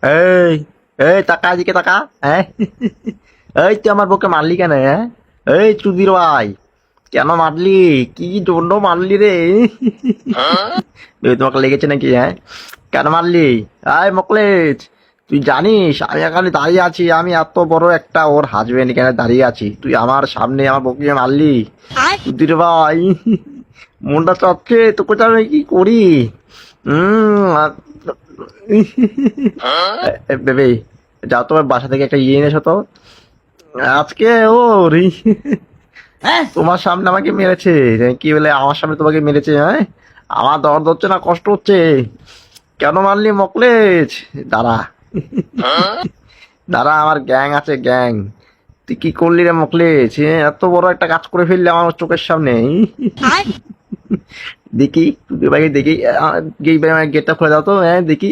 এই এই টাকা এদিকে টাকা, হ্যাঁ? এই তুই আমার বউকে মারলি কেন, হ্যাঁ? এই চুদির ভাই, কেন মারলি? কি জন্য মারলি রে? তোমাকে লেগেছে নাকি, হ্যাঁ? কেন মারলি? আয় মকলেজ, তুই জানিস আমি এখানে দাঁড়িয়ে আছি, আমি এত বড় একটা ওর হাজবেন্ড এখানে দাঁড়িয়ে আছি, তুই আমার সামনে আমার বউকে মারলি? চুদির ভাই, মনটা চাচ্ছে তোকে আমি কি করি। বেবি, যাও তোমার বাসা থেকে একটা ইয়ে এনেছো তো। আজকে ও তোমার সামনে আমাকে মেরেছে, কি বলে আমার সামনে তোমাকে মেরেছে, হ্যাঁ? আমার দর্দ হচ্ছে না, কষ্ট হচ্ছে? কেন মারলি মকলেজ? দাঁড়া, দাঁড়া, আমার গ্যাং আছে, গ্যাং। তুই কি করলি রে মকলেজ, এত বড় একটা কাজ করে ফেললি আমার চোখের সামনে। দেখি তুই ভাই, দেখি গেটটা খুলে দাও তো, হ্যাঁ দেখি।